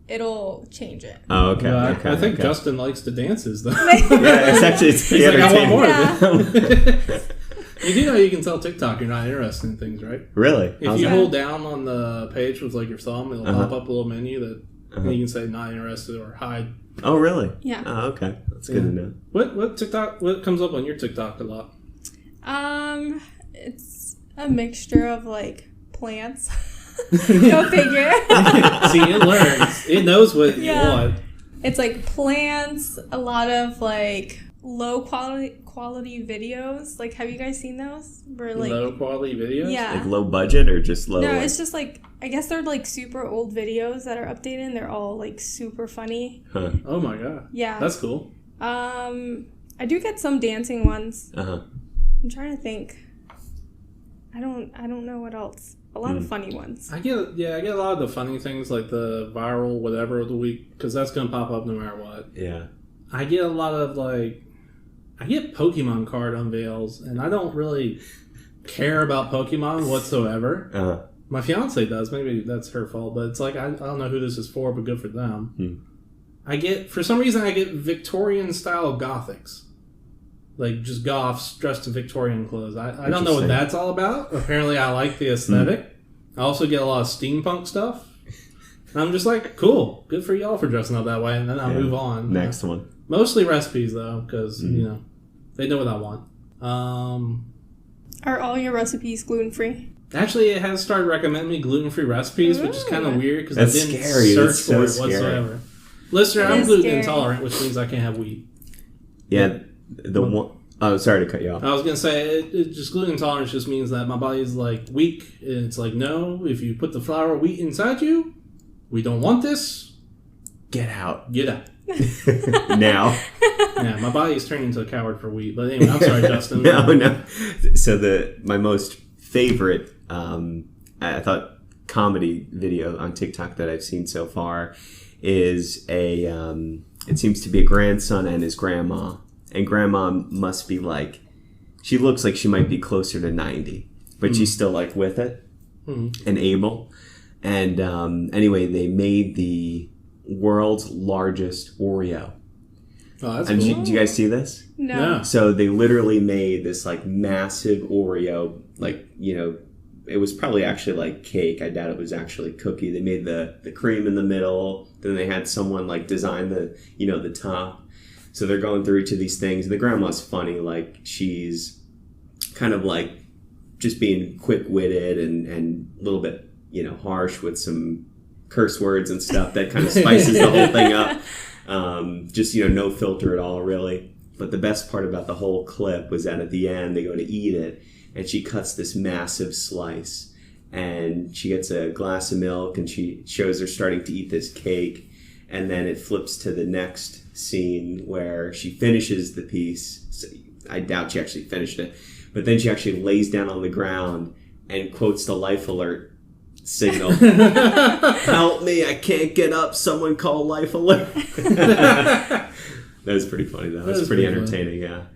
it'll change it.
Oh, okay.
I think Justin likes the dances, though.
Yeah, it's pretty entertaining.
I want more of it. You do know you can tell TikTok you're not interested in things, right?
Really?
If you hold down on the page with your thumb, it'll pop up a little menu that you can say not interested or hide
Oh, really?
Yeah.
Oh, okay. That's good to know.
What TikTok? What comes up on your TikTok a lot?
It's a mixture of like plants. Go figure.
See, it learns. It knows what you want.
It's like plants, a lot of like low quality videos. Like, have you guys seen those? Where like
low quality videos?
Yeah.
Like low budget or just low?
No, it's just like, I guess they're like super old videos that are updated and they're all like super funny.
Huh.
Oh my god.
Yeah.
That's cool.
I do get some dancing ones.
Uh-huh.
I'm trying to think. I don't know what else. A lot of funny ones.
I get a lot of the funny things, like the viral whatever of the week, because that's gonna pop up no matter what.
Yeah.
I get a lot of I get Pokemon card unveils, and I don't really care about Pokemon whatsoever.
Uh-huh.
My fiance does. Maybe that's her fault, but it's like I don't know who this is for, but good for them. For some reason I get Victorian style gothics. Like, just goths dressed in Victorian clothes. I don't know what that's all about. Apparently, I like the aesthetic. I also get a lot of steampunk stuff. And I'm just like, cool. Good for y'all for dressing up that way. And then I move on.
Next one.
Mostly recipes, though, because, they know what I want.
Are all your recipes gluten-free?
Actually, it has started recommending me gluten-free recipes, which is kind of weird because I didn't
scary.
search for it whatsoever. Listener, I'm gluten intolerant, which means I can't have wheat.
Yeah. The one. Oh, sorry to cut you off.
I was gonna say it just gluten intolerance just means that my body is like weak. And it's like, no, if you put the flour wheat inside you, we don't want this.
Get out.
Get out.
Now.
Yeah, my body is turning into a coward for wheat. But anyway, I'm sorry, Justin.
No. So my most favorite, I thought, comedy video on TikTok that I've seen so far is it seems to be a grandson and his grandma. And grandma must be like, she looks like she might be closer to 90, but she's still like with it and able. And anyway, they made the world's largest Oreo.
Oh, that's
and
cool.
Did you guys see this?
No.
So they literally made this like massive Oreo, like, it was probably actually like cake. I doubt it was actually cookie. They made the cream in the middle. Then they had someone like design the top. So they're going through each of these things. The grandma's funny. Like, she's kind of like just being quick-witted and a little bit, harsh with some curse words and stuff that kind of spices the whole thing up. Just, no filter at all, really. But the best part about the whole clip was that at the end, they go to eat it, and she cuts this massive slice. And she gets a glass of milk, and she shows her starting to eat this cake. And then it flips to the next scene where she finishes the piece. So I doubt she actually finished it. But then she actually lays down on the ground and quotes the life alert signal. Help me, I can't get up. Someone call life alert. That was pretty funny, though. It was pretty entertaining, yeah.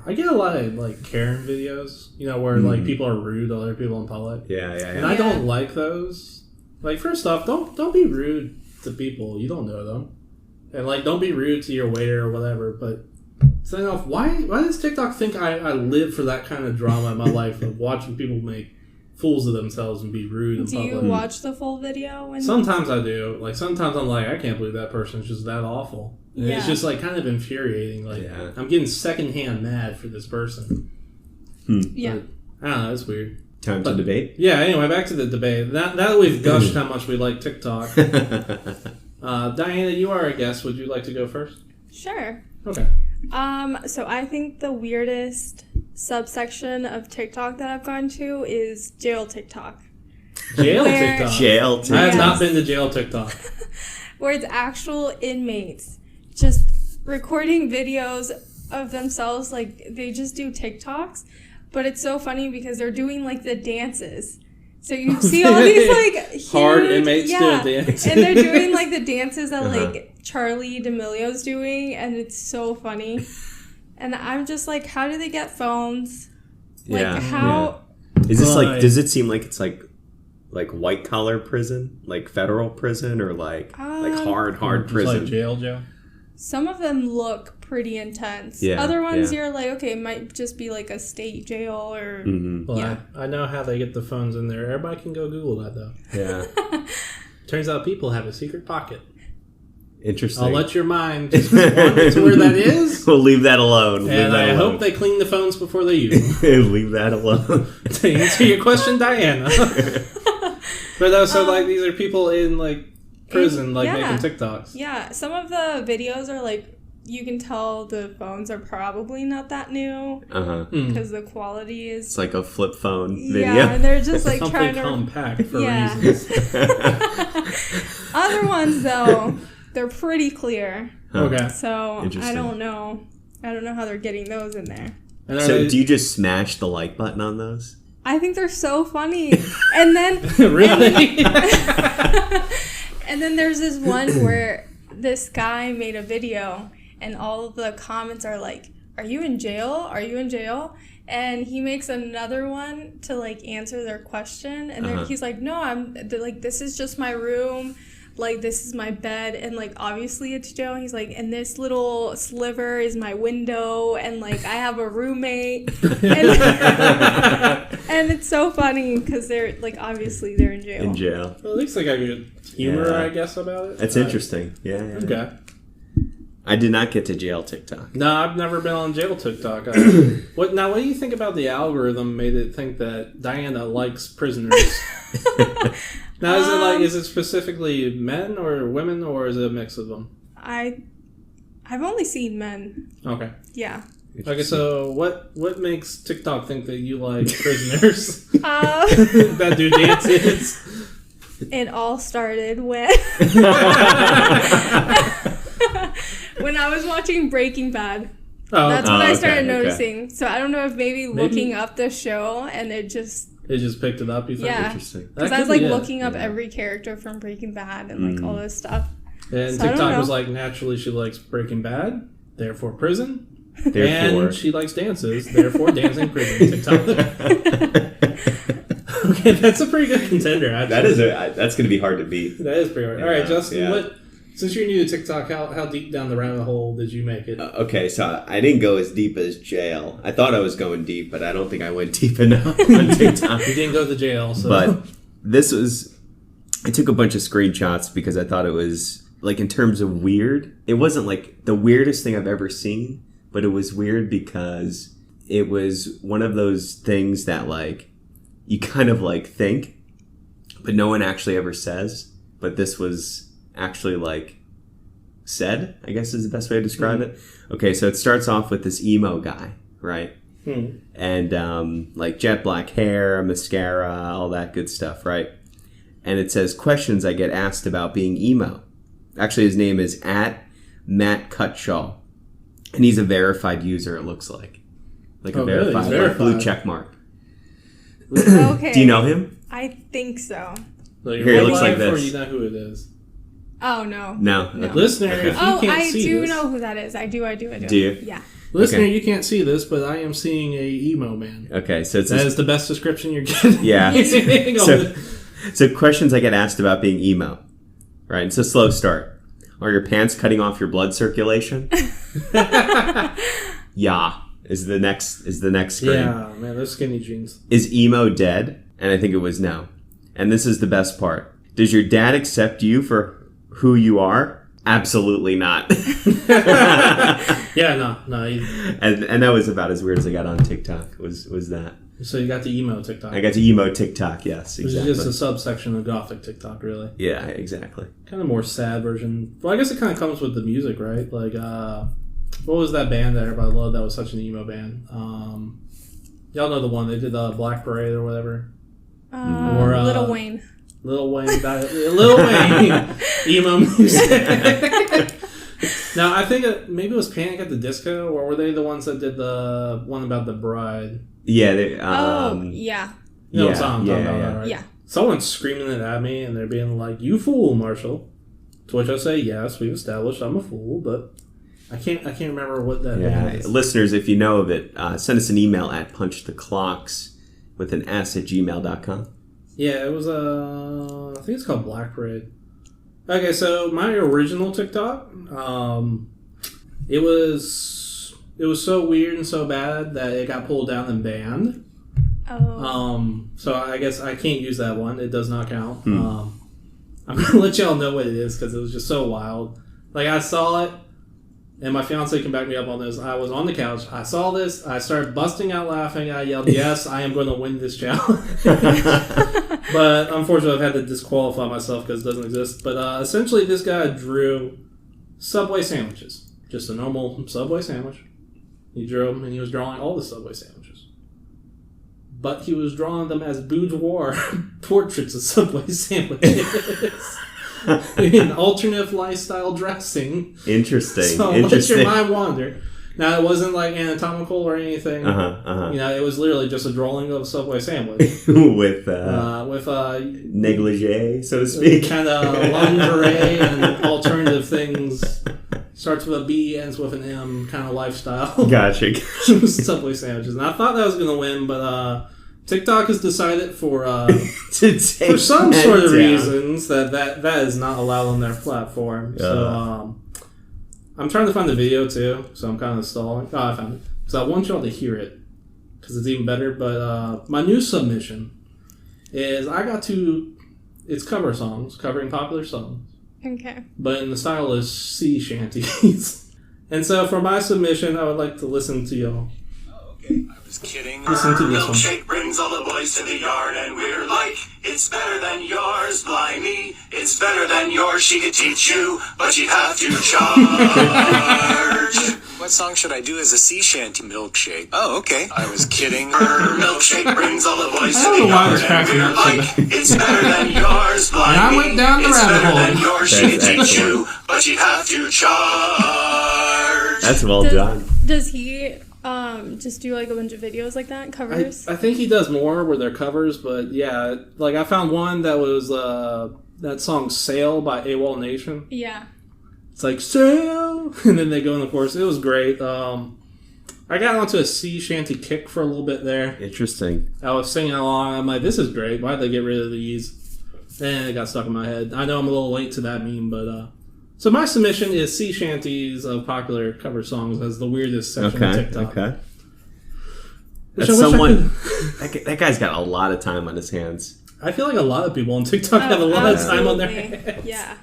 I get a lot of, like, Karen videos, where, like, people are rude to other people in public.
Yeah.
And I don't like those. Like, first off, don't be rude to people. You don't know them. And, like, don't be rude to your waiter or whatever. But second off, why does TikTok think I live for that kind of drama in my life of watching people make fools of themselves and be rude in public?
Do you watch the full video?
Sometimes I do. Like, sometimes I'm like, I can't believe that person's just that awful. And it's just, like, kind of infuriating. Like, I'm getting secondhand mad for this person.
Yeah.
But, I don't know. It's weird.
Time to debate?
Yeah, anyway, back to the debate. Now that we've gushed how much we like TikTok, Diana, you are a guest. Would you like to go first?
Sure.
Okay.
So I think the weirdest subsection of TikTok that I've gone to is jail TikTok.
Jail TikTok?
Jail TikTok.
I have not been to jail TikTok.
Where it's actual inmates just recording videos of themselves, like, they just do TikToks. But it's so funny because they're doing, like, the dances. So you see all these, like, huge...
Hard inmates doing dances.
And they're doing, like, the dances that, like, Charlie D'Amelio's doing. And it's so funny. And I'm just like, how do they get phones? Like, how...
Yeah. Is this, like... Does it seem like it's, like white-collar prison? Like, federal prison? Or, like hard prison?
Like jail?
Some of them look pretty intense.
Yeah,
other ones you're like, okay, it might just be like a state jail or...
Well, I know how they get the phones in there. Everybody can go Google that, though.
Yeah.
Turns out people have a secret pocket.
Interesting.
I'll let your mind just wander to where that is.
We'll leave that alone.
And I hope they clean the phones before they use them.
Leave that alone.
To answer your question, Diana. But also, like, these are people in, like, prison, like, making TikToks.
Yeah, some of the videos are, like, you can tell the phones are probably not that new. Because the quality is...
It's like a flip phone video.
Yeah, and they're just, like, trying to...
compact for reasons.
Other ones, though, they're pretty clear.
Okay.
So, I don't know. I don't know how they're getting those in there.
So, do you just smash the like button on those?
I think they're so funny. And then...
Really?
And then there's this one where this guy made a video... And all of the comments are like, are you in jail? Are you in jail? And he makes another one to, like, answer their question. And then he's like, no, this is just my room. Like, this is my bed. And, like, obviously it's jail. And he's like, and this little sliver is my window. And, like, I have a roommate. And it's so funny because they're, like, obviously they're in jail.
Well,
at least they got good humor, I guess, about it.
That's interesting. Yeah.
Okay.
I did not get to jail TikTok.
No, I've never been on jail TikTok. What do you think about the algorithm made it think that Diana likes prisoners? Now, is it specifically men or women, or is it a mix of them?
I've only seen men.
Okay.
Yeah.
Okay, so what makes TikTok think that you like prisoners? That do dances?
It all started when... when I was watching Breaking Bad. That's when I started noticing. Okay. So I don't know if maybe looking up the show and it just
picked it up, you think?
Yeah.
Interesting.
Because I was like looking up every character from Breaking Bad and like all this stuff.
And so TikTok was like, naturally she likes Breaking Bad, therefore prison. And she likes dances, therefore dancing prison TikTok. Okay, that's a pretty good contender. Actually.
That's going to be hard to beat.
That is pretty hard. All right, Justin, since you're new to TikTok, how deep down the rabbit hole did you make it?
Okay, so I didn't go as deep as jail. I thought I was going deep, but I don't think I went deep enough on TikTok.
You didn't go to jail, so.
But this was... I took a bunch of screenshots because I thought it was, like, in terms of weird, it wasn't, like, the weirdest thing I've ever seen, but it was weird because it was one of those things that, like, you kind of, like, think, but no one actually ever says. But this was... actually like said, I guess is the best way to describe it. Okay, so it starts off with this emo guy, right? And like jet black hair, mascara, all that good stuff, right? And it says questions I get asked about being emo. Actually, his name is @MattCutshaw, and he's a verified user. It looks like a verified, like blue check mark.
Okay.
Do you know him?
I think so.
Here, it looks like this. Or you know who it is?
Oh, no.
No.
Listener, if you can't see this...
I do know who that is. I do.
Do you?
Yeah.
Listener, you can't see this, but I am seeing a emo man.
Okay, so
that is the best description you're getting.
Yeah. So questions I get asked about being emo. Right, it's a slow start. Are your pants cutting off your blood circulation? Yeah. Is the next screen.
Yeah, man, those skinny jeans.
Is emo dead? And I think it was no. And this is the best part. Does your dad accept you for who you are? Absolutely not.
Yeah, no.
And that was about as weird as I got on TikTok. Was that?
So you got the emo TikTok.
I got the emo TikTok. Yes, exactly.
Which is just a subsection of gothic TikTok, really.
Yeah, exactly.
Kind of more sad version. Well, I guess it kind of comes with the music, right? Like, what was that band that everybody loved? That was such an emo band. Y'all know the one they did the Black Parade or whatever.
Or Lil Wayne.
Lil Wayne, emo music. Now, I think maybe it was Panic at the Disco, or were they the ones that did the one about the bride?
Yeah.
Yeah.
You know what I'm talking about, right?
Yeah.
Someone's screaming it at me, and they're being like, "You fool, Marshall." To which I say, "Yes, we've established I'm a fool, but I can't remember what that is."
Listeners, if you know of it, send us an email at punchtheclocks with an s@gmail.com.
Yeah, it was I think it's called Black Parade. Okay, so my original TikTok, it was so weird and so bad that it got pulled down and banned. So I guess I can't use that one. It does not count. I'm gonna let y'all know what it is because it was just so wild. Like, I saw it, and my fiance can back me up on this. I was on the couch. I saw this. I started busting out laughing. I yelled, yes, I am going to win this challenge. But unfortunately, I've had to disqualify myself because it doesn't exist. But essentially, this guy drew Subway sandwiches. Just a normal Subway sandwich. He drew them, and he was drawing all the Subway sandwiches. But he was drawing them as boudoir portraits of Subway sandwiches. In alternate lifestyle dressing.
Interesting.
So let your mind wander. Now, it wasn't like anatomical or anything. It was literally just a drawing of a Subway sandwich.
with negligee, so to speak.
Kind of lingerie and alternative things. Starts with a B, ends with an M, kind of lifestyle.
Gotcha.
Subway sandwiches. And I thought that was going to win, but TikTok has decided for some sort of reasons that is not allowed on their platform. So I'm trying to find the video too, so I'm kind of stalling. Oh, I found it. So I want y'all to hear it, because it's even better. But my new submission is it's cover songs, covering popular songs.
Okay.
But in the style is sea shanties. And so for my submission, I would like to listen to y'all.
Oh, okay. I was kidding.
Listen to this one.
Milkshake brings all the boys to the yard, and we're like, it's better than yours, blimey. It's better than yours. She could teach you, but you'd have to charge. What song should I do as a sea shanty? Milkshake. Oh, okay. I was kidding. Her milkshake brings all the boys to the yard, and we're like, it's better than yours, blimey.
And I went down the rabbit hole.
It's better than yours. She could teach you, but you'd have to charge.
That's well done.
Does he just do like a bunch of videos like that, covers?
I think he does more where they're covers, but yeah, like I found one that was that song "Sail" by AWOL Nation.
Yeah.
It's like sail, and then they go in the chorus. It was great. I got onto a sea shanty kick for a little bit there.
Interesting.
I was singing along. I'm like, this is great. Why'd they get rid of these? And it got stuck in my head. I know I'm a little late to that meme, but so my submission is sea shanties of popular cover songs as the weirdest section of TikTok.
Okay. That's someone. That guy's got a lot of time on his hands.
I feel like a lot of people on TikTok have a lot of time on their hands.
Yeah.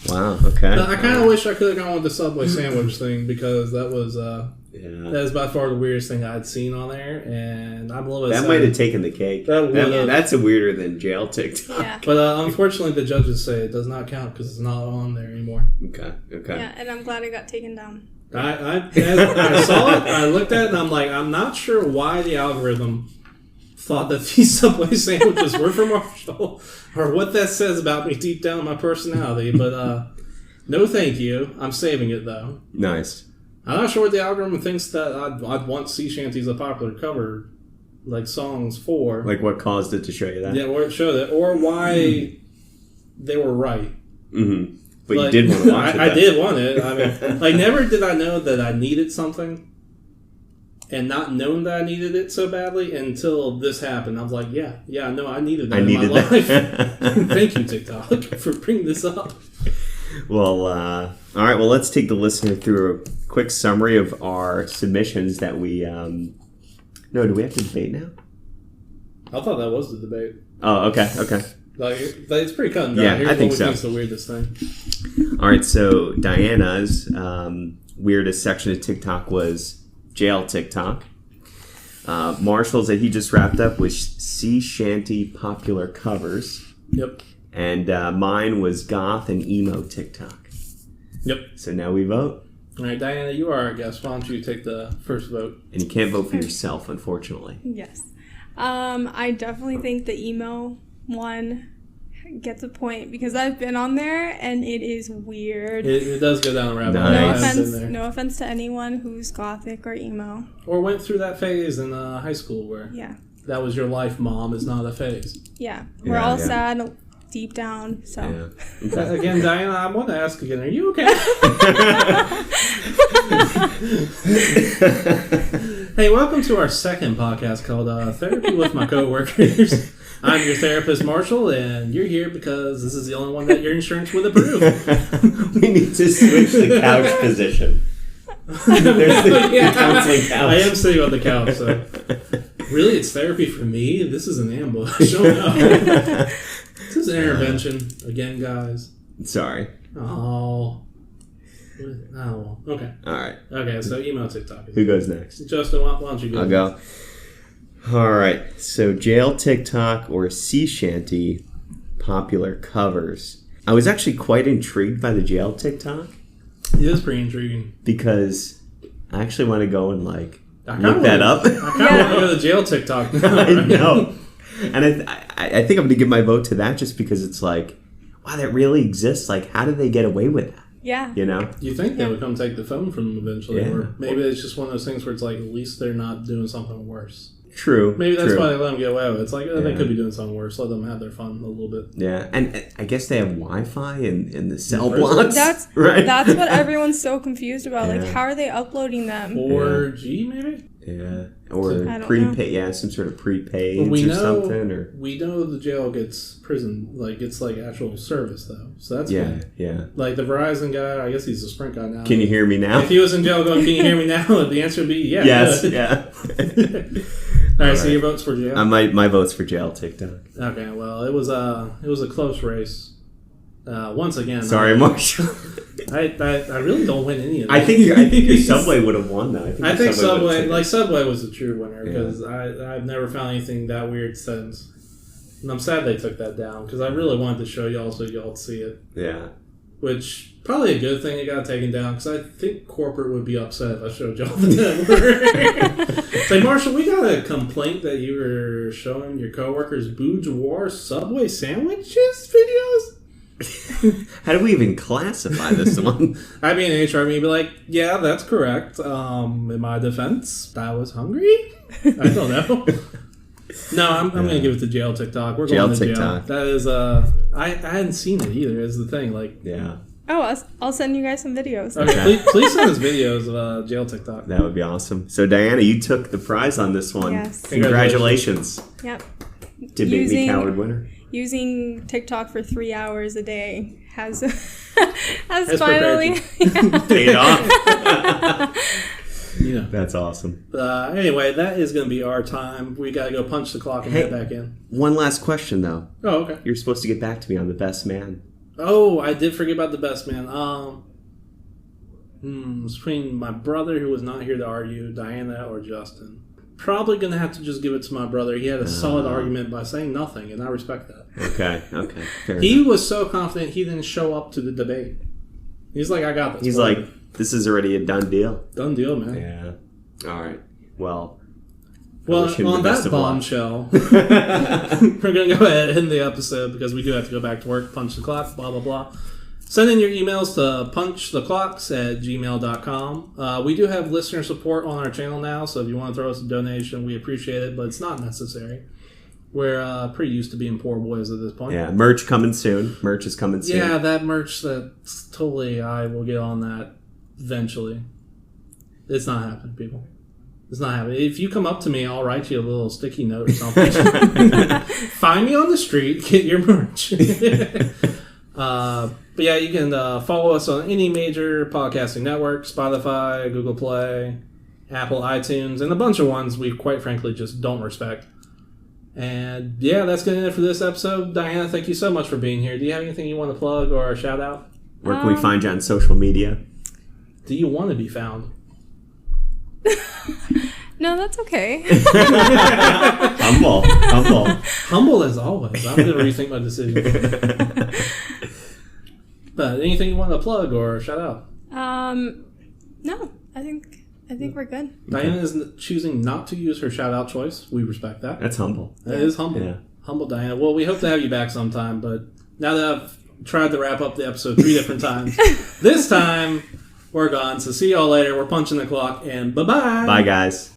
Wow. Okay.
I kind of wish I could have gone with the Subway sandwich thing, because that was that is by far the weirdest thing I'd seen on there, and I'm a little bit.
That might have taken the cake. That's a weirder than jail TikTok.
Yeah.
But unfortunately, the judges say it does not count because it's not on there anymore.
Okay.
Yeah, and I'm glad it got taken down.
I saw it, I looked at it, and I'm like, I'm not sure why the algorithm thought that these Subway sandwiches were for Marshall, or what that says about me deep down in my personality, but no thank you. I'm saving it, though.
Nice.
I'm not sure what the algorithm thinks that I'd want sea shanties a popular cover, like, songs for.
Like, what caused it to show you that?
Yeah, where it showed it, or why they were right.
Mm-hmm. But you did want to watch it.
I did want it. I mean, like, never did I know that I needed something, and not known that I needed it so badly until this happened. I was like, yeah, no, I needed that in my life. Thank you, TikTok, for bringing this up.
Well, all right. Well, let's take the listener through a quick summary of our submissions that we... No, do we have to debate now?
I thought that was the debate.
Oh, okay.
Like, it's pretty cut and dry.
Yeah,
Here's
I think
what we
so.
think is the weirdest thing.
All right, so Diana's weirdest section of TikTok was jail TikTok. Marshall's that he just wrapped up was sea shanty popular covers.
Yep.
And mine was goth and emo TikTok.
Yep.
So now we vote.
All right, Diana, you are our guest. Why don't you take the first vote?
And you can't vote for yourself, unfortunately.
Yes. I definitely think the emo one gets a point, because I've been on there and it is weird.
It does go down a rabbit hole.
No offense to anyone who's gothic or emo.
Or went through that phase in high school where that was your life, mom, is not a phase.
Yeah. We're all sad deep down, so.
Yeah. Again, Diana, I want to ask again, are you okay? Hey, welcome to our second podcast called Therapy with My Coworkers. I'm your therapist, Marshall, and you're here because this is the only one that your insurance would approve.
We need to switch the couch position. There's the counseling couch.
I am sitting on the couch, so. Really, it's therapy for me? This is an ambush. Oh, no. This is an intervention. Again, guys.
Sorry.
Oh. Oh, okay.
All right.
Okay, so email TikTok.
Who goes next?
Justin, why don't you go?
I'll go. All right. So jail TikTok or sea shanty popular covers. I was actually quite intrigued by the jail TikTok.
It is pretty intriguing.
Because I actually want to go and look that up.
I kind of want to go to the jail TikTok now.
I know. And I think I'm going to give my vote to that just because it's like, wow, that really exists. Like, how did they get away with that?
Yeah.
You know?
You think they would come take the phone from them eventually. Yeah. Or maybe it's just one of those things where it's like, at least they're not doing something worse.
True.
Maybe that's why they let them get away with it. It's like, they could be doing something worse. Let them have their fun a little bit.
Yeah. And I guess they have Wi-Fi in the cell blocks.
That's what everyone's so confused about. Yeah. Like, how are they uploading them?
4G, maybe?
Yeah. Or prepaid. Yeah, some sort of prepaid or something. Or
we know the jail gets actual service, though. So that's good.
Yeah.
Like the Verizon guy, I guess he's a Sprint guy now.
Can you hear me now?
If he was in jail going, can you hear me now? The answer would be yeah.
Yes, yeah.
All right, so your vote's for jail?
My vote's for jail TikTok.
Okay, well, it was a close race. Once again,
sorry, Marshall.
I really don't win any of them.
I think your Subway would have won though.
I think Subway was the true winner because I've never found anything that weird since. And I'm sad they took that down because I really wanted to show y'all so y'all see it.
Yeah.
Which probably a good thing it got taken down because I think corporate would be upset if I showed y'all the network. It's like, Marshall, we got a complaint that you were showing your coworkers bourgeois Subway sandwiches videos.
How do we even classify this one?
I'd be in HR, be like, yeah, that's correct. In my defense, I was hungry. I don't know. No, I'm going to give it to jail TikTok. We're going to
TikTok.
Jail. That is, I hadn't seen it either. Is the thing, like,
yeah.
Oh, I'll send you guys some videos.
Okay, please send us videos of jail TikTok.
That would be awesome. So, Diana, you took the prize on this one.
Yes.
Congratulations.
Yep.
Debate me coward winner.
Using TikTok for 3 hours a day has finally
paid off.
Yeah,
that's awesome.
Anyway, that is going to be our time. We got to go punch the clock and head back in.
One last question, though.
Oh, okay.
You're supposed to get back to me on the best man.
Oh, I did forget about the best man. It's between my brother, who was not here to argue, Diana, or Justin. Probably going to have to just give it to my brother. He had a solid argument by saying nothing, and I respect that.
Okay. Fair
he
enough.
was so confident he didn't show up to the debate. He's like, I got this.
He's like, this is already a done deal.
Done deal, man.
Yeah. All right. Well,
on that bombshell, we're going to go ahead and end the episode because we do have to go back to work, punch the clock, blah, blah, blah. Send in your emails to punchtheclocks@gmail.com. We do have listener support on our channel now, so if you want to throw us a donation, we appreciate it, but it's not necessary. We're pretty used to being poor boys at this point.
Yeah, merch coming soon. Merch is coming soon.
Yeah, that merch, that's totally, I will get on that eventually. It's not happening, people. It's not happening. If you come up to me, I'll write you a little sticky note or something. Find me on the street, get your merch. But yeah, you can follow us on any major podcasting network, Spotify, Google Play, Apple, iTunes, and a bunch of ones we quite frankly just don't respect. And yeah, that's going to end it for this episode. Diana, thank you so much for being here. Do you have anything you want to plug or shout out?
Where can we find you on social media?
Do you want to be found?
No, that's okay.
Humble as always. I'm going to rethink my decision. But anything you want to plug or shout out?
No, I think we're good.
Diana is choosing not to use her shout out choice. We respect that.
That's humble.
That is humble.
Yeah.
Humble Diana. Well, we hope to have you back sometime, but now that I've tried to wrap up the episode 3 different times, this time we're gone. So see y'all later. We're punching the clock, and bye-bye.
Bye, guys.